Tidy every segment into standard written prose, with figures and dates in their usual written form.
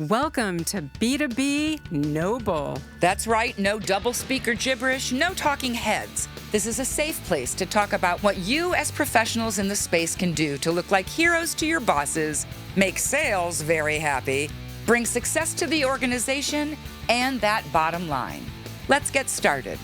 Welcome to B2B No Bull. That's right, no double speaker gibberish, no talking heads. This is a safe place to talk about what you as professionals in the space can do to look like heroes to your bosses, make sales very happy, bring success to the organization, and that bottom line. Let's get started.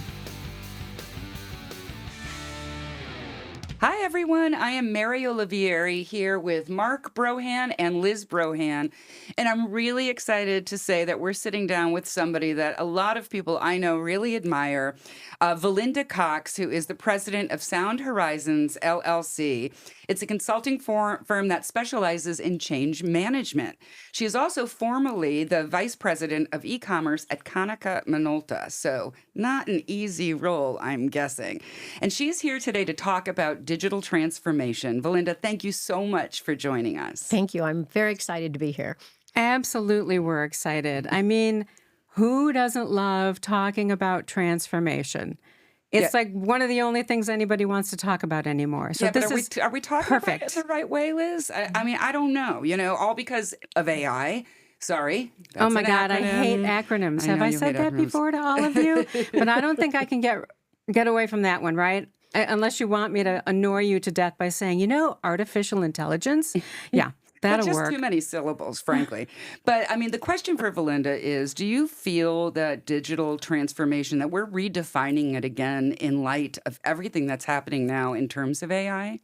Hi, everyone. I am Mary Olivieri here with Mark Brohan and Liz Brohan. And I'm really excited to say that we're sitting down with somebody that a lot of people I know really admire, Velinda Cox, who is the president of Sound Horizon LLC. It's a consulting firm that specializes in change management. She is also formerly the vice president of eCommerce at Konica Minolta. So not an easy role, I'm guessing. And she's here today to talk about digital transformation. Velinda, thank you so much for joining us. Thank you. I'm very excited to be here. Absolutely, we're excited. I mean, who doesn't love talking about transformation? It's like one of the only things anybody wants to talk about anymore. So this are we talking perfect. about it the right way, Liz? I mean, I don't know. All because of AI. Sorry. Oh my God, I hate acronyms. Have I said that before to all of you? But I don't think I can get away from that one, right? Unless you want me to annoy you to death by saying, artificial intelligence. Yeah. That'll just work. Too many syllables, frankly. But I mean, the question for Velinda is, do you feel that digital transformation, that we're redefining it again in light of everything that's happening now in terms of AI?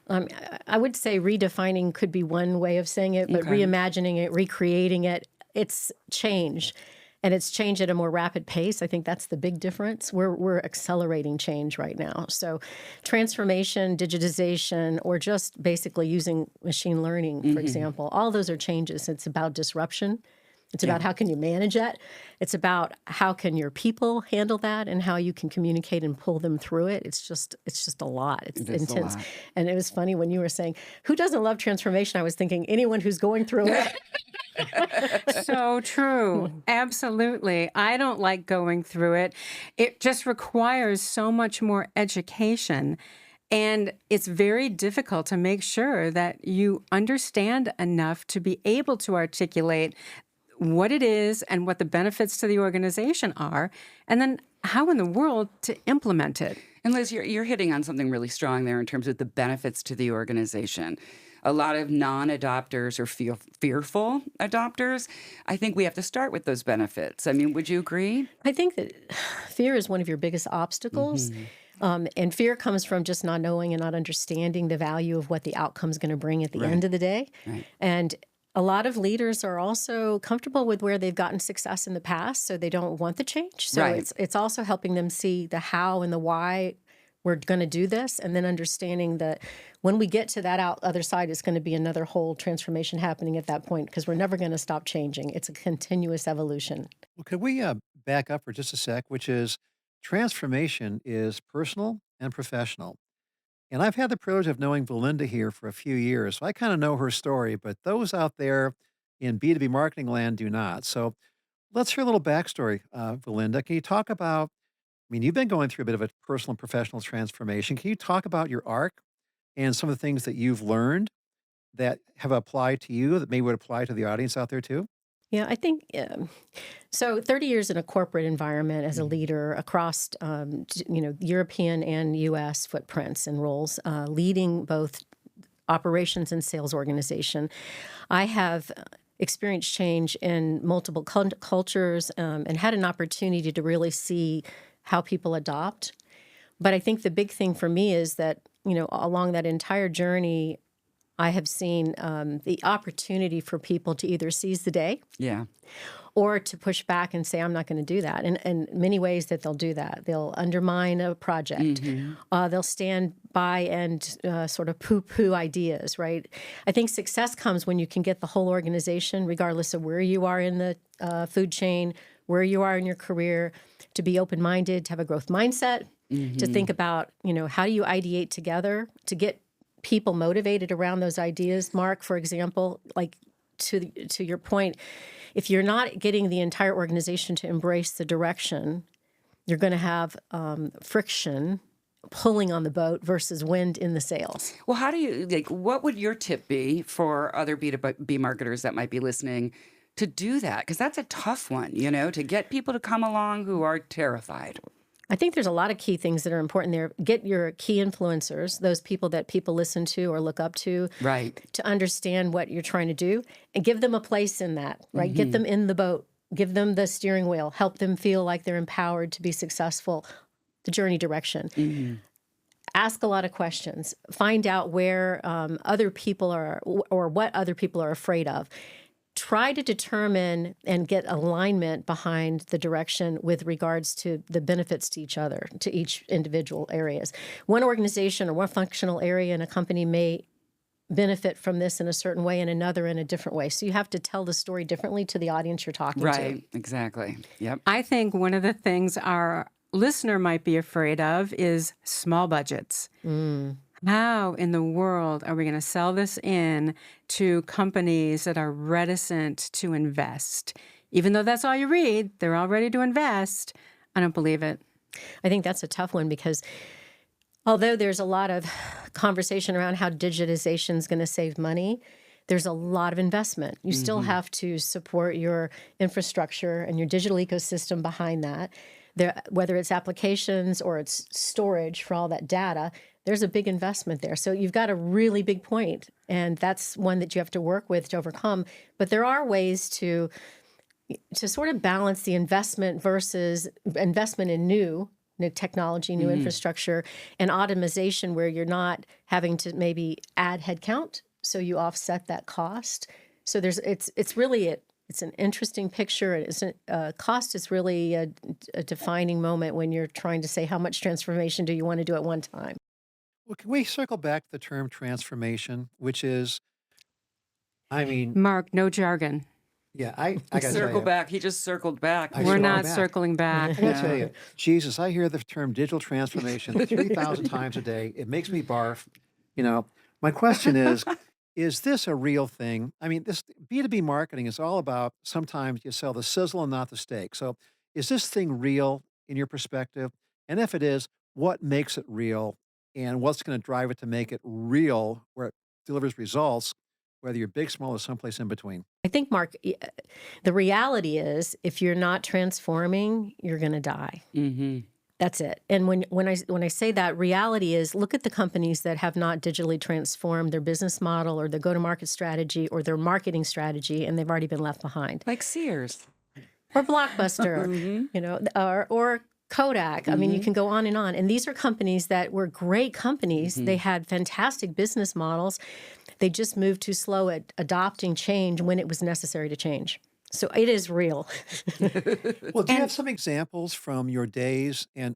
I would say redefining could be one way of saying it, but reimagining it, recreating it, it's change. And it's change at a more rapid pace. I think that's the big difference. We're accelerating change right now. So transformation, digitization, or just basically using machine learning, for example, all those are changes. It's about disruption. It's about how can you manage that. It's about how can your people handle that and how you can communicate and pull them through it. It's just a lot. It's intense. And it was funny when you were saying, who doesn't love transformation? I was thinking anyone who's going through it. So true. Absolutely. I don't like going through it. It just requires so much more education. And it's very difficult to make sure that you understand enough to be able to articulate what it is and what the benefits to the organization are, and then how in the world to implement it. And Liz, you're hitting on something really strong there in terms of the benefits to the organization. A lot of non-adopters or fearful adopters. I think we have to start with those benefits. I mean, would you agree? I think that fear is one of your biggest obstacles. And fear comes from just not knowing and not understanding the value of what the outcome is going to bring at the end of the day. Right. And a lot of leaders are also comfortable with where they've gotten success in the past, so they don't want the change. So it's also helping them see the how and the why we're going to do this, and then understanding that when we get to that other side, it's going to be another whole transformation happening at that point, because we're never going to stop changing. It's a continuous evolution. Well, could we back up for just a sec, which is transformation is personal and professional. And I've had the privilege of knowing Velinda here for a few years, so I kind of know her story, but those out there in B2B marketing land do not. So let's hear a little backstory, Velinda. Can you talk about, you've been going through a bit of a personal and professional transformation. Can you talk about your arc and some of the things that you've learned that have applied to you that maybe would apply to the audience out there too? Yeah, I think so. 30 years in a corporate environment as a leader across, European and U.S. footprints and roles, leading both operations and sales organization. I have experienced change in multiple cultures and had an opportunity to really see how people adopt. But I think the big thing for me is that, along that entire journey, I have seen the opportunity for people to either seize the day or to push back and say, I'm not going to do that. And many ways that they'll do that. They'll undermine a project. They'll stand by and sort of poo-poo ideas, right? I think success comes when you can get the whole organization, regardless of where you are in the food chain, where you are in your career, to be open-minded, to have a growth mindset, to think about, how do you ideate together to get people motivated around those ideas. Mark, for example, like to your point, if you're not getting the entire organization to embrace the direction, you're going to have friction pulling on the boat versus wind in the sails. Well, how do you, what would your tip be for other B2B marketers that might be listening to do that? Because that's a tough one, to get people to come along who are terrified. I think there's a lot of key things that are important there. Get your key influencers, those people that people listen to or look up to, Right. to understand what you're trying to do, and give them a place in that, right? Get them in the boat, give them the steering wheel, help them feel like they're empowered to be successful, the journey direction. Ask a lot of questions. Find out where other people are or what other people are afraid of. Try to determine and get alignment behind the direction with regards to the benefits to each other, to each individual areas. One organization or one functional area in a company may benefit from this in a certain way and another in a different way. So you have to tell the story differently to the audience you're talking to. Right. Exactly. Yep. I think one of the things our listener might be afraid of is small budgets. How in the world are we going to sell this in to companies that are reticent to invest? Even though that's all you read, they're all ready to invest. I don't believe it. I think that's a tough one because although there's a lot of conversation around how digitization is going to save money, there's a lot of investment. You still have to support your infrastructure and your digital ecosystem behind that. Whether it's applications or it's storage for all that data, there's a big investment there. So you've got a really big point, and that's one that you have to work with to overcome. But there are ways to sort of balance the investment versus investment in new technology, new infrastructure, and automation where you're not having to maybe add headcount, so you offset that cost. So it's really it's an interesting picture. Cost is really a defining moment when you're trying to say how much transformation do you want to do at one time. Well, can we circle back to the term transformation, which is, I mean, Mark, no jargon. yeah, I got to Circle back. He just circled back. I We're circle not back. circling back. I gotta tell you, Jesus, I hear the term digital transformation 3,000 times a day. It makes me barf. My question is this a real thing? I mean, this B2B marketing is all about sometimes you sell the sizzle and not the steak. So is this thing real in your perspective? And if it is, what makes it real? And what's going to drive it to make it real where it delivers results, whether you're big, small, or someplace in between? I think, Mark, the reality is if you're not transforming, you're going to die. That's it. And when I say that, reality is look at the companies that have not digitally transformed their business model or their go-to-market strategy or their marketing strategy, and they've already been left behind. Like Sears. Or Blockbuster, or Kodak. I mean, you can go on. And these are companies that were great companies. They had fantastic business models. They just moved too slow at adopting change when it was necessary to change. So it is real. Well, do you have some examples from your days? And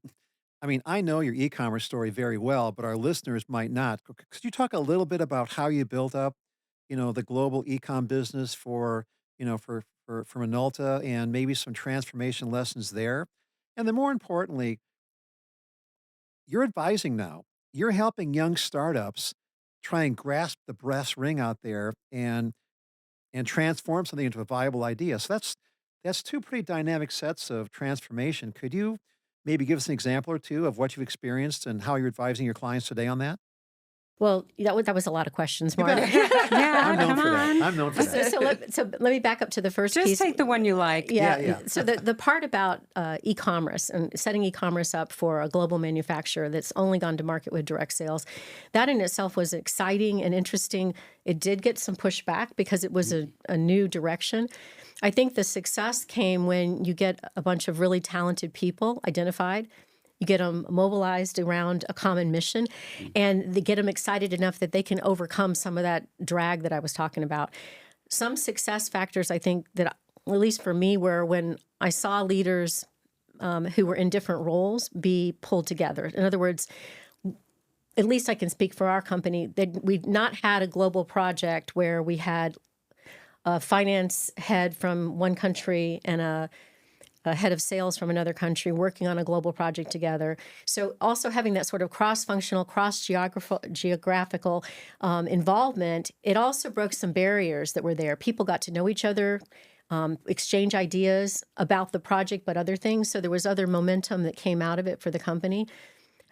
I mean, I know your e-commerce story very well, but our listeners might not. Could you talk a little bit about how you built up, the global e-com business for Minolta and maybe some transformation lessons there? And then more importantly, you're advising now. You're helping young startups try and grasp the brass ring out there and transform something into a viable idea. So that's two pretty dynamic sets of transformation. Could you maybe give us an example or two of what you've experienced and how you're advising your clients today on that? Well, that was a lot of questions, Mark. Yeah, I'm known come for on. that. I'm known for that. So let me back up to the first Just piece. take the one you like. Yeah. So the part about e-commerce and setting e-commerce up for a global manufacturer that's only gone to market with direct sales, that in itself was exciting and interesting. It did get some pushback because it was a new direction. I think the success came when you get a bunch of really talented people identified. You get them mobilized around a common mission, and they get them excited enough that they can overcome some of that drag that I was talking about. Some success factors, I think, that at least for me, were when I saw leaders who were in different roles be pulled together. In other words, at least I can speak for our company, that we've not had a global project where we had a finance head from one country and a head of sales from another country working on a global project together. So also having that sort of cross-functional, cross-geographical involvement, it also broke some barriers that were there. People got to know each other, exchange ideas about the project, but other things. So there was other momentum that came out of it for the company.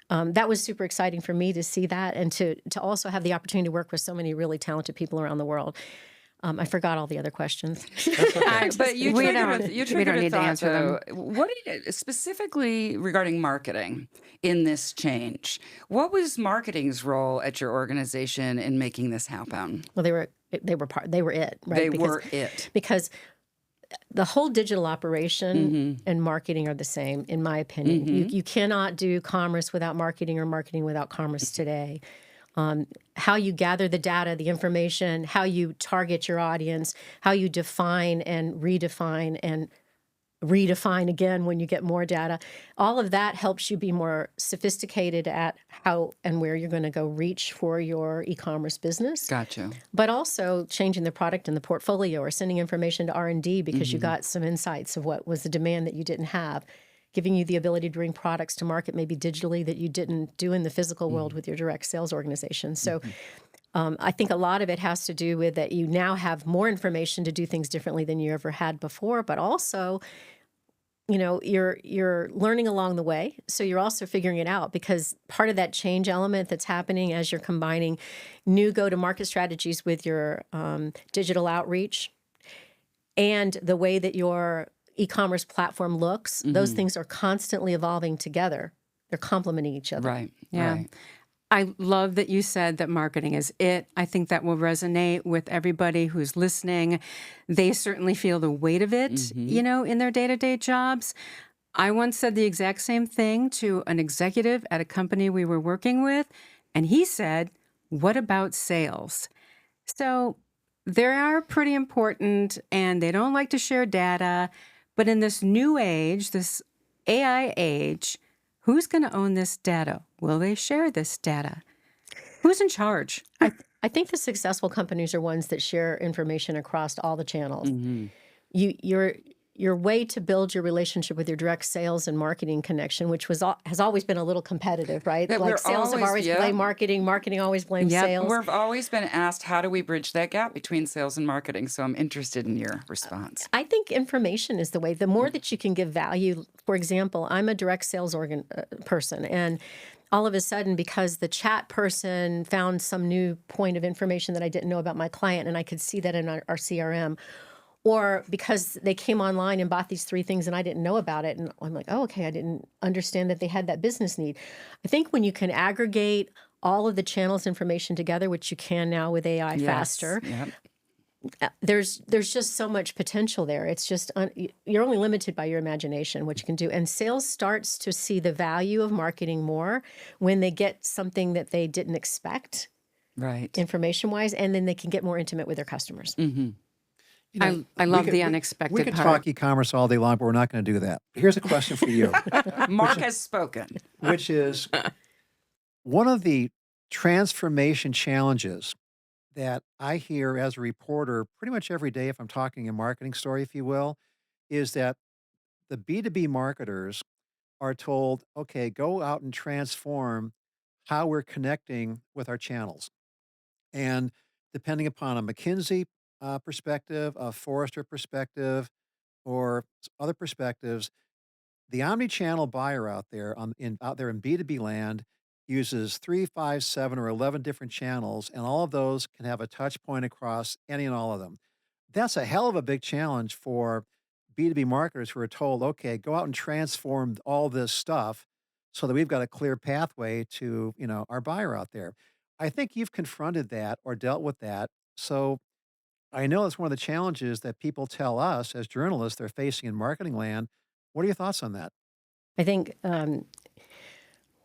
That was super exciting for me to see that and to also have the opportunity to work with so many really talented people around the world. I forgot all the other questions. That's okay. But you We triggered don't- you we triggered don't a need to thought, answer them. though. What did it, specifically regarding marketing in this change? What was marketing's role at your organization in making this happen? Well, they were it, right? They were it. Because the whole digital operation and marketing are the same, in my opinion. You cannot do commerce without marketing or marketing without commerce today. How you gather the data, the information, how you target your audience, how you define and redefine again when you get more data. All of that helps you be more sophisticated at how and where you're going to go reach for your e-commerce business. Gotcha. But also changing the product and the portfolio or sending information to R&D because you got some insights of what was the demand that you didn't have, giving you the ability to bring products to market maybe digitally that you didn't do in the physical world with your direct sales organization. So I think a lot of it has to do with that you now have more information to do things differently than you ever had before, but also you're learning along the way. So you're also figuring it out because part of that change element that's happening as you're combining new go-to-market strategies with your digital outreach and the way that your e-commerce platform looks, those things are constantly evolving together. They're complementing each other. Right. Yeah. Right. I love that you said that marketing is it. I think that will resonate with everybody who's listening. They certainly feel the weight of it, in their day-to-day jobs. I once said the exact same thing to an executive at a company we were working with, and he said, "What about sales?" So they are pretty important, and they don't like to share data. But in this new age, this AI age, who's going to own this data? Will they share this data? Who's in charge? I think the successful companies are ones that share information across all the channels. Your way to build your relationship with your direct sales and marketing connection, which has always been a little competitive, right? That Like we're sales have always always- blamed marketing, marketing always blames Yep. sales. We've always been asked, how do we bridge that gap between sales and marketing? So I'm interested in your response. I think information is the way. The more that you can give value, for example, I'm a direct sales person, and all of a sudden, because the chat person found some new point of information that I didn't know about my client, and I could see that in our CRM, or because they came online and bought these 3 things and I didn't know about it, and I'm like, oh, okay, I didn't understand that they had that business need. I think when you can aggregate all of the channels information together, which you can now with AI faster, Yep. there's just so much potential there. It's just you're only limited by your imagination, what you can do. And sales starts to see the value of marketing more when they get something that they didn't expect, Right. information-wise, and then they can get more intimate with their customers. I love the unexpected We could part. talk e-commerce all day long, but we're not going to do that. Here's a question for you, Mark has spoken. which is one of the transformation challenges that I hear as a reporter pretty much every day, if I'm talking a marketing story, if you will, is that the B2B marketers are told, okay, go out and transform how we're connecting with our channels. And depending upon a McKinsey perspective, a Forrester perspective, or other perspectives, the omni-channel buyer out there in B2B land uses 3, 5, 7, or 11 different channels, and all of those can have a touch point across any and all of them. That's a hell of a big challenge for B2B marketers who are told, okay, go out and transform all this stuff so that we've got a clear pathway to, our buyer out there. I think you've confronted that or dealt with that. So I know it's one of the challenges that people tell us as journalists they're facing in marketing land. What are your thoughts on that? I think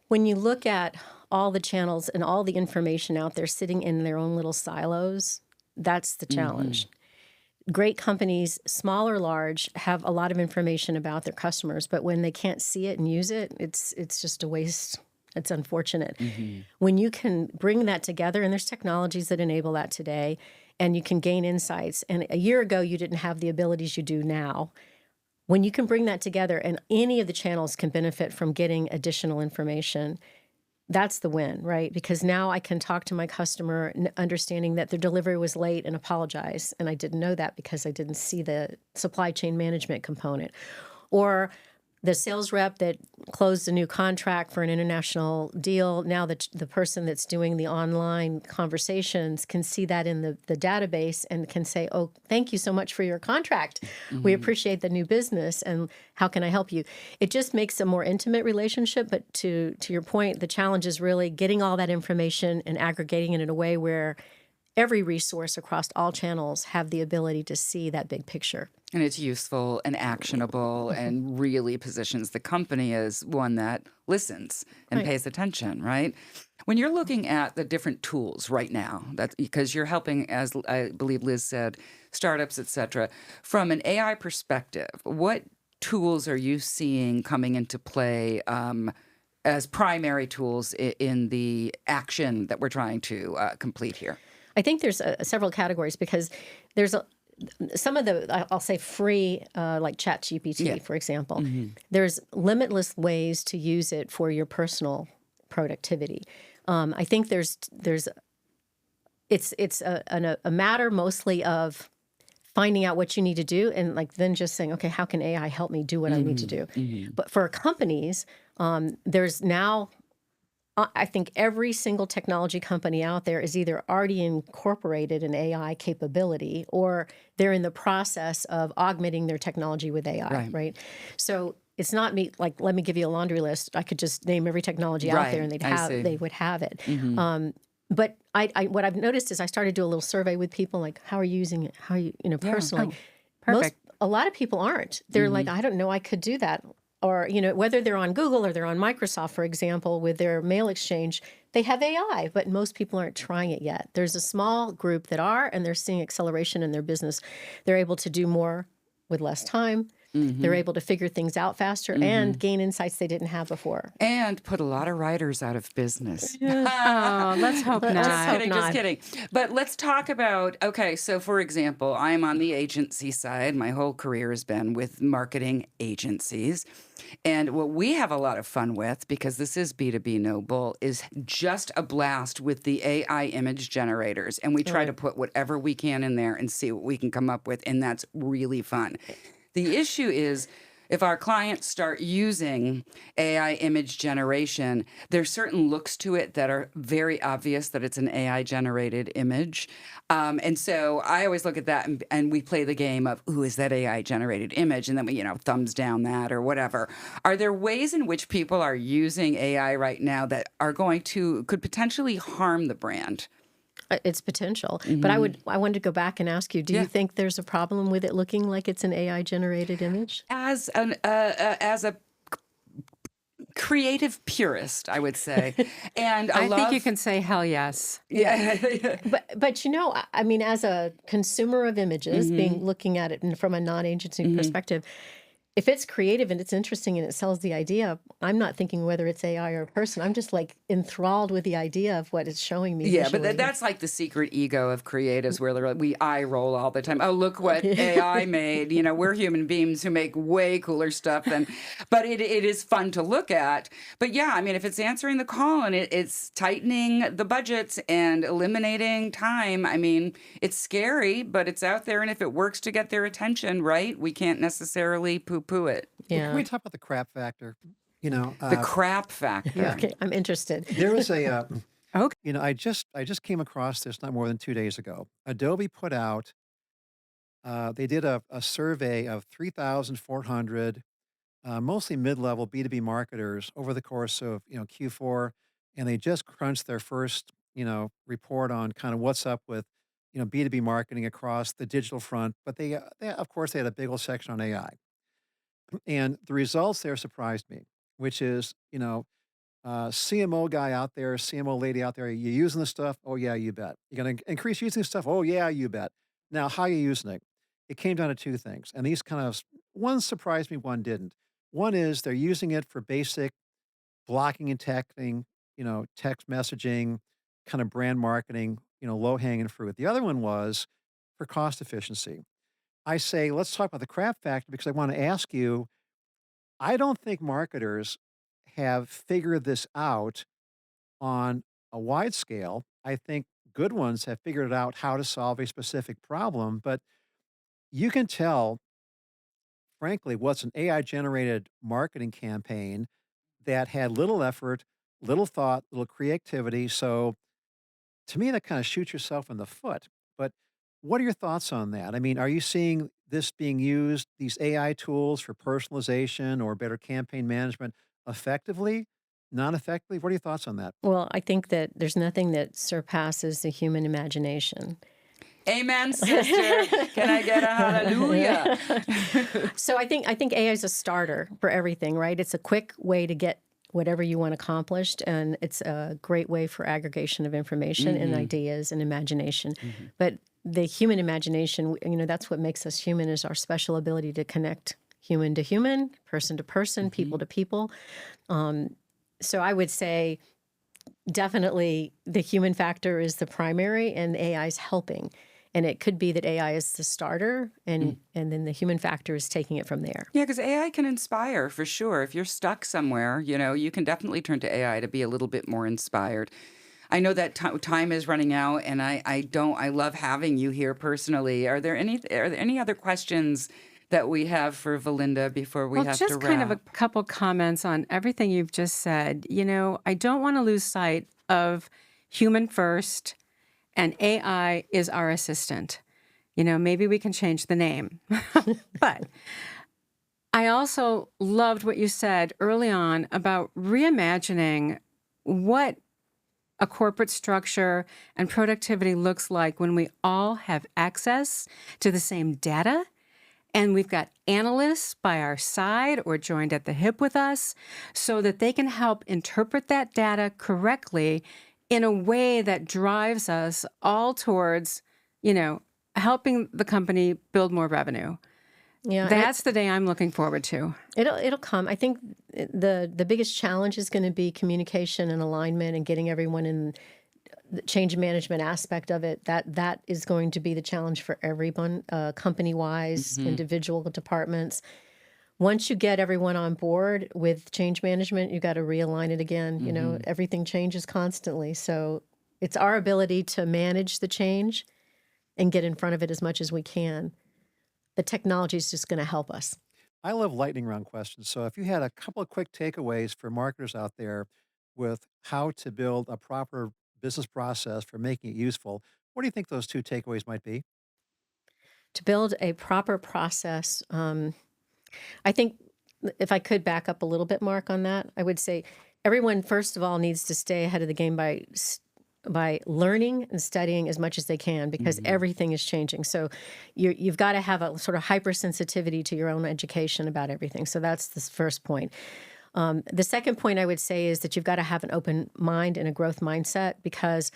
when you look at all the channels and all the information out there sitting in their own little silos, that's the challenge. Great companies, small or large, have a lot of information about their customers, but when they can't see it and use it, it's just a waste. It's unfortunate. When you can bring that together, and there's technologies that enable that today, and you can gain insights, and a year ago you didn't have the abilities you do now. When you can bring that together and any of the channels can benefit from getting additional information, that's the win, right? Because now I can talk to my customer understanding that their delivery was late and apologize. And I didn't know that because I didn't see the supply chain management component. Or the sales rep that closed a new contract for an international deal, now the person that's doing the online conversations can see that in the database and can say, oh, thank you so much for your contract. We appreciate the new business, and how can I help you? It just makes a more intimate relationship. But to your point, the challenge is really getting all that information and aggregating it in a way where every resource across all channels have the ability to see that big picture. And it's useful and actionable and really positions the company as one that listens and Right. pays attention, right? When you're looking at the different tools right now, that's because you're helping, as I believe Liz said, startups, et cetera, from an AI perspective, what tools are you seeing coming into play as primary tools in the action that we're trying to complete here? I think there's several categories because there's some of I'll say free, like ChatGPT, Yeah. for example. There's limitless ways to use it for your personal productivity. I think it's a matter mostly of finding out what you need to do and like then just saying, okay, how can AI help me do what I need to do? But for companies, there's now I think every single technology company out there is either already incorporated an AI capability or they're in the process of augmenting their technology with AI, Right. right? So it's not me like, let me give you a laundry list. I could just name every technology out there Right. and I see. they would have it. But what I've noticed is I started to do a little survey with people like, how are you using it? How are you, Yeah. personally? Perfect. A lot of people aren't. They're like, I don't know, I could do that. Or, whether they're on Google or they're on Microsoft, for example, with their mail exchange, they have AI, but most people aren't trying it yet. There's a small group that are, and they're seeing acceleration in their business. They're able to do more with less time. They're able to figure things out faster and gain insights they didn't have before. And put a lot of writers out of business. Oh, let's hope Let's not. hope Kidding, not. just kidding. But let's talk about, okay, so for example, I'm on the agency side. My whole career has been with marketing agencies. And what we have a lot of fun with, because this is B2B No Bull, is just a blast with the AI image generators. And we try to put whatever we can in there and see what we can come up with. And that's really fun. The issue is if our clients start using AI image generation, there's certain looks to it that are very obvious that it's an AI generated image. And so I always look at that and we play the game of, ooh, is that AI generated image? And then we, thumbs down that or whatever. Are there ways in which people are using AI right now that are could potentially harm the brand? Its potential. But I wanted to go back and ask you, do Yeah. you think there's a problem with it looking like it's an AI generated image? As a creative purist, I would say, and I think you can say hell yes. Yeah. But I mean, as a consumer of images, looking at it from a non-agency perspective, if it's creative and it's interesting and it sells the idea, I'm not thinking whether it's AI or a person. I'm just like enthralled with the idea of what it's showing me. Yeah, but visually. that's like the secret ego of creatives where they're like, we eye roll all the time. Oh, look what AI made. We're human beings who make way cooler stuff but it is fun to look at. But yeah, I mean, if it's answering the call and it's tightening the budgets and eliminating time, I mean, it's scary, but it's out there. And if it works to get their attention, right, we can't necessarily poo-poo it. Well, Yeah. can we talk about the crap factor? The crap factor. yeah. Okay, I'm interested. There was a, Okay. I just came across this not more than 2 days ago. Adobe put out, they did a survey of 3,400, mostly mid-level B2B marketers over the course of, Q4, and they just crunched their first, report on kind of what's up with, B2B marketing across the digital front. But of course, they had a big old section on AI. And the results there surprised me, which is, CMO guy out there, CMO lady out there, you using this stuff? Oh, yeah, you bet. You're going to increase using this stuff? Oh, yeah, you bet. Now, how are you using it? It came down to two things. And these one surprised me, one didn't. One is they're using it for basic blocking and tackling, text messaging, kind of brand marketing, low hanging fruit. The other one was for cost efficiency. I say, let's talk about the crap factor because I want to ask you, I don't think marketers have figured this out on a wide scale. I think good ones have figured out how to solve a specific problem, but you can tell frankly, was an AI generated marketing campaign that had little effort, little thought, little creativity. So to me, that kind of shoots yourself in the foot. But what are your thoughts on that? I mean, are you seeing this being used, these AI tools for personalization or better campaign management effectively, non effectively? What are your thoughts on that? Well, I think that there's nothing that surpasses the human imagination. Amen, sister. Can I get a hallelujah? So I think AI is a starter for everything, right? It's a quick way to get whatever you want accomplished, and it's a great way for aggregation of information and ideas and imagination. But the human imagination, that's what makes us human, is our special ability to connect human to human, person to person, people to people. So I would say definitely the human factor is the primary, and AI is helping. And it could be that AI is the starter, and then the human factor is taking it from there. Yeah, because AI can inspire for sure. If you're stuck somewhere, you can definitely turn to AI to be a little bit more inspired. I know that time is running out, and I love having you here personally. Are there any other questions that we have for Velinda before we have to wrap? Just kind of a couple comments on everything you've just said. I don't want to lose sight of human first, and AI is our assistant. Maybe we can change the name. But I also loved what you said early on about reimagining what a corporate structure and productivity looks like when we all have access to the same data, and we've got analysts by our side or joined at the hip with us so that they can help interpret that data correctly in a way that drives us all towards, helping the company build more revenue. Yeah, That's the day I'm looking forward to. it'll come. I think the biggest challenge is going to be communication and alignment and getting everyone in the change management aspect of it. That is going to be the challenge for everyone, company-wise, individual departments. Once you get everyone on board with change management, you got to realign it again. Everything changes constantly. So it's our ability to manage the change and get in front of it as much as we can. The technology is just going to help us. I love lightning round questions. So if you had a couple of quick takeaways for marketers out there with how to build a proper business process for making it useful, what do you think those two takeaways might be? To build a proper process, I think if I could back up a little bit, Mark, on that, I would say everyone, first of all, needs to stay ahead of the game by learning and studying as much as they can, because everything is changing. So you've got to have a sort of hypersensitivity to your own education about everything. So that's the first point. The second point I would say is that you've got to have an open mind and a growth mindset, because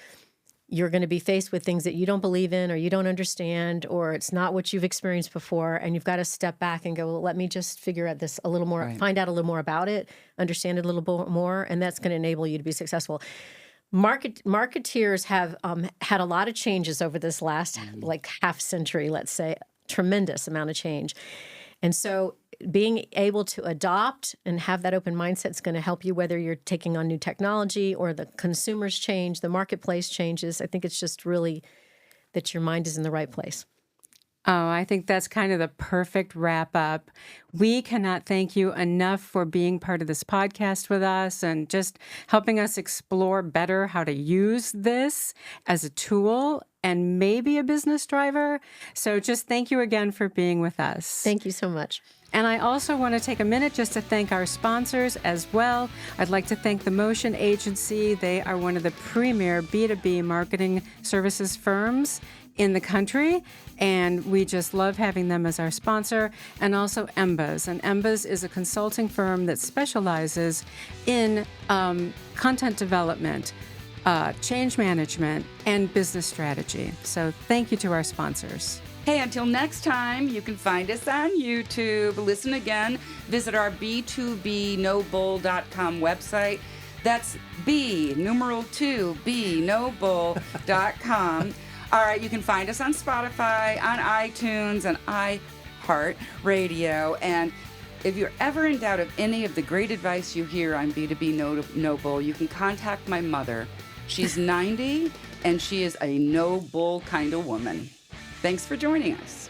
you're going to be faced with things that you don't believe in or you don't understand, or it's not what you've experienced before. And you've got to step back and go, well, let me just figure out this a little more, find out a little more about it, understand it a little bit more, and that's going to enable you to be successful. Marketeers have had a lot of changes over this last half century, let's say, tremendous amount of change. And so being able to adopt and have that open mindset is going to help you, whether you're taking on new technology or the consumers change, the marketplace changes. I think it's just really that your mind is in the right place. Oh, I think that's kind of the perfect wrap up. We cannot thank you enough for being part of this podcast with us and just helping us explore better how to use this as a tool and maybe a business driver. So just thank you again for being with us. Thank you so much. And I also want to take a minute just to thank our sponsors as well. I'd like to thank the Motion Agency. They are one of the premier B2B marketing services firms in the country, and we just love having them as our sponsor. And also Embas. And Embas is a consulting firm that specializes in content development, change management, and business strategy. So thank you to our sponsors. Hey, until next time, you can find us on YouTube. Listen again. Visit our B2BNoBull.com website. That's B2BNoBull.com. All right, you can find us on Spotify, on iTunes, and iHeartRadio. And if you're ever in doubt of any of the great advice you hear on B2B No Bull, you can contact my mother. She's 90, and she is a no bull kind of woman. Thanks for joining us.